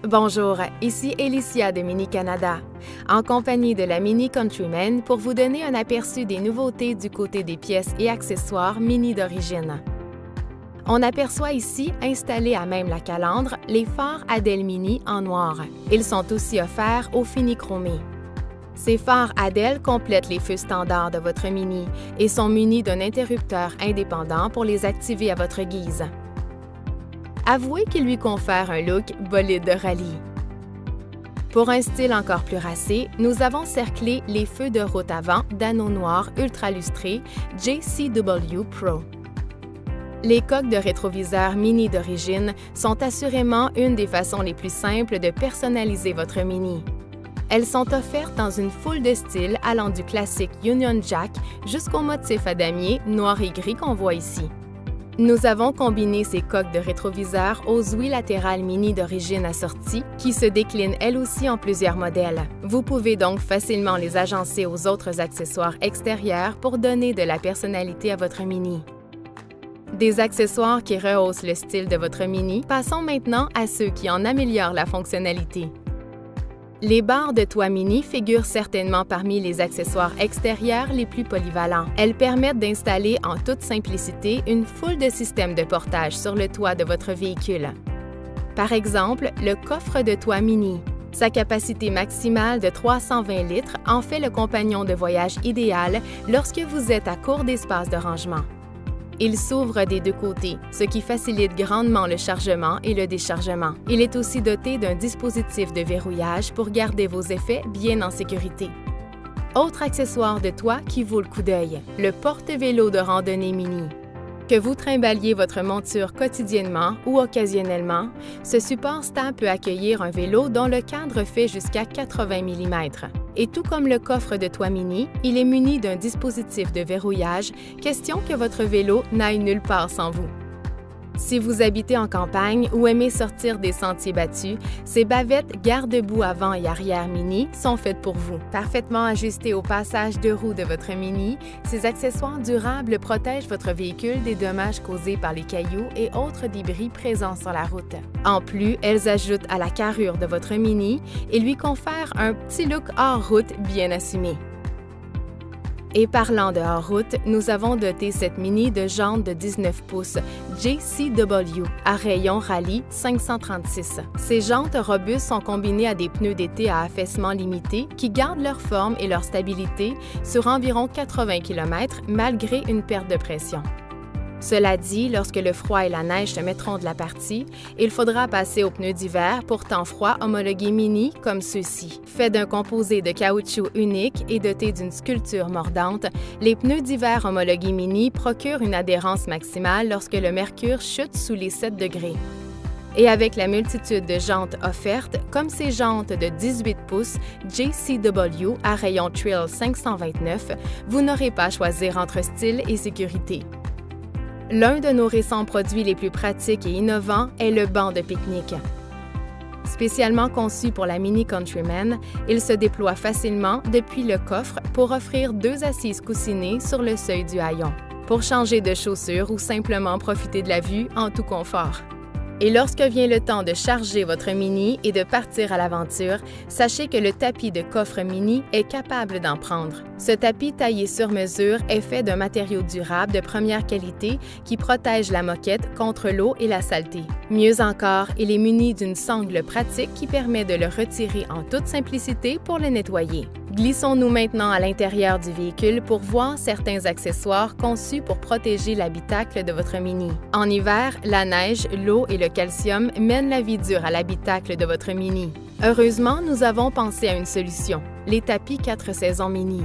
Bonjour, ici Alicia de Mini Canada, en compagnie de la Mini Countryman pour vous donner un aperçu des nouveautés du côté des pièces et accessoires Mini d'origine. On aperçoit ici, installés à même la calandre, les phares Adel Mini en noir. Ils sont aussi offerts au fini chromé. Ces phares Adel complètent les feux standards de votre Mini et sont munis d'un interrupteur indépendant pour les activer à votre guise. Avouez qu'il lui confère un look bolide de rallye. Pour un style encore plus racé, nous avons cerclé les feux de route avant d'anneaux noirs ultra lustrés JCW Pro. Les coques de rétroviseur Mini d'origine sont assurément une des façons les plus simples de personnaliser votre Mini. Elles sont offertes dans une foule de styles allant du classique Union Jack jusqu'au motif à damier noir et gris qu'on voit ici. Nous avons combiné ces coques de rétroviseur aux ouïes latérales Mini d'origine assorties qui se déclinent elles aussi en plusieurs modèles. Vous pouvez donc facilement les agencer aux autres accessoires extérieurs pour donner de la personnalité à votre Mini. Des accessoires qui rehaussent le style de votre Mini, passons maintenant à ceux qui en améliorent la fonctionnalité. Les barres de toit Mini figurent certainement parmi les accessoires extérieurs les plus polyvalents. Elles permettent d'installer en toute simplicité une foule de systèmes de portage sur le toit de votre véhicule. Par exemple, le coffre de toit Mini. Sa capacité maximale de 320 litres en fait le compagnon de voyage idéal lorsque vous êtes à court d'espace de rangement. Il s'ouvre des deux côtés, ce qui facilite grandement le chargement et le déchargement. Il est aussi doté d'un dispositif de verrouillage pour garder vos effets bien en sécurité. Autre accessoire de toit qui vaut le coup d'œil, le porte-vélo de randonnée Mini. Que vous trimballiez votre monture quotidiennement ou occasionnellement, ce support stable peut accueillir un vélo dont le cadre fait jusqu'à 80 mm. Et tout comme le coffre de toit Mini, il est muni d'un dispositif de verrouillage, question que votre vélo n'aille nulle part sans vous. Si vous habitez en campagne ou aimez sortir des sentiers battus, ces bavettes garde-boue avant et arrière Mini sont faites pour vous. Parfaitement ajustées au passage de roue de votre Mini, ces accessoires durables protègent votre véhicule des dommages causés par les cailloux et autres débris présents sur la route. En plus, elles ajoutent à la carrure de votre Mini et lui confèrent un petit look hors route bien assumé. Et parlant de hors-route, nous avons doté cette Mini de jantes de 19 pouces JCW à rayon rallye 536. Ces jantes robustes sont combinées à des pneus d'été à affaissement limité qui gardent leur forme et leur stabilité sur environ 80 km malgré une perte de pression. Cela dit, lorsque le froid et la neige se mettront de la partie, il faudra passer aux pneus d'hiver pour temps froid homologués Mini comme ceux-ci. Faits d'un composé de caoutchouc unique et dotés d'une sculpture mordante, les pneus d'hiver homologués Mini procurent une adhérence maximale lorsque le mercure chute sous les 7 degrés. Et avec la multitude de jantes offertes, comme ces jantes de 18 pouces JCW à rayon Trail 529, vous n'aurez pas à choisir entre style et sécurité. L'un de nos récents produits les plus pratiques et innovants est le banc de pique-nique. Spécialement conçu pour la Mini Countryman, il se déploie facilement depuis le coffre pour offrir 2 assises coussinées sur le seuil du haillon, pour changer de chaussures ou simplement profiter de la vue en tout confort. Et lorsque vient le temps de charger votre Mini et de partir à l'aventure, sachez que le tapis de coffre Mini est capable d'en prendre. Ce tapis taillé sur mesure est fait d'un matériau durable de première qualité qui protège la moquette contre l'eau et la saleté. Mieux encore, il est muni d'une sangle pratique qui permet de le retirer en toute simplicité pour le nettoyer. Glissons-nous maintenant à l'intérieur du véhicule pour voir certains accessoires conçus pour protéger l'habitacle de votre Mini. En hiver, la neige, l'eau et le calcium mènent la vie dure à l'habitacle de votre Mini. Heureusement, nous avons pensé à une solution, les tapis 4 saisons Mini.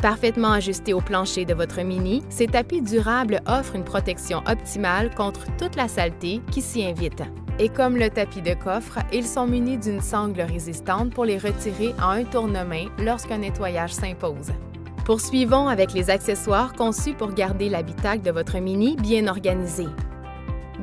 Parfaitement ajustés au plancher de votre Mini, ces tapis durables offrent une protection optimale contre toute la saleté qui s'y invite. Et comme le tapis de coffre, ils sont munis d'une sangle résistante pour les retirer en un tournement lorsqu'un nettoyage s'impose. Poursuivons avec les accessoires conçus pour garder l'habitacle de votre Mini bien organisé.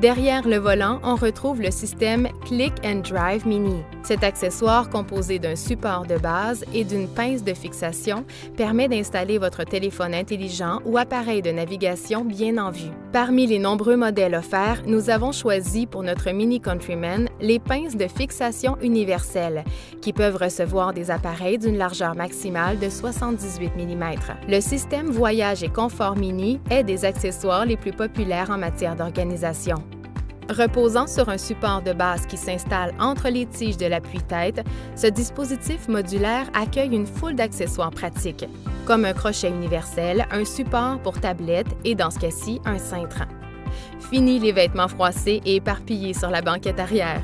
Derrière le volant, on retrouve le système Click and Drive Mini. Cet accessoire, composé d'un support de base et d'une pince de fixation, permet d'installer votre téléphone intelligent ou appareil de navigation bien en vue. Parmi les nombreux modèles offerts, nous avons choisi pour notre Mini Countryman les pinces de fixation universelles, qui peuvent recevoir des appareils d'une largeur maximale de 78 mm. Le système Voyage et Confort Mini est des accessoires les plus populaires en matière d'organisation. Reposant sur un support de base qui s'installe entre les tiges de l'appui-tête, ce dispositif modulaire accueille une foule d'accessoires pratiques, comme un crochet universel, un support pour tablette et, dans ce cas-ci, un cintre. Fini les vêtements froissés et éparpillés sur la banquette arrière.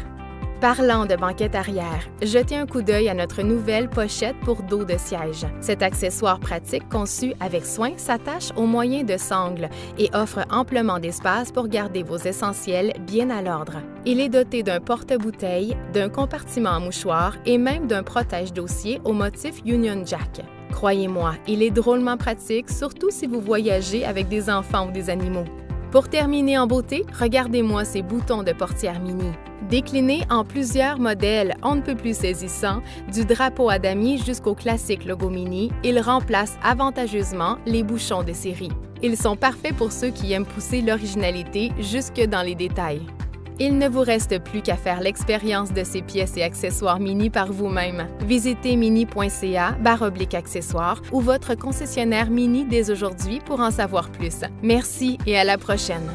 Parlant de banquette arrière, jetez un coup d'œil à notre nouvelle pochette pour dos de siège. Cet accessoire pratique conçu avec soin s'attache au moyen de sangles et offre amplement d'espace pour garder vos essentiels bien à l'ordre. Il est doté d'un porte-bouteilles, d'un compartiment à mouchoir et même d'un protège-dossier au motif Union Jack. Croyez-moi, il est drôlement pratique, surtout si vous voyagez avec des enfants ou des animaux. Pour terminer en beauté, regardez-moi ces boutons de portière mini. Déclinés en plusieurs modèles on ne peut plus saisissants, du drapeau à damier jusqu'au classique logo mini, ils remplacent avantageusement les bouchons de série. Ils sont parfaits pour ceux qui aiment pousser l'originalité jusque dans les détails. Il ne vous reste plus qu'à faire l'expérience de ces pièces et accessoires mini par vous-même. Visitez mini.ca/accessoires ou votre concessionnaire mini dès aujourd'hui pour en savoir plus. Merci et à la prochaine!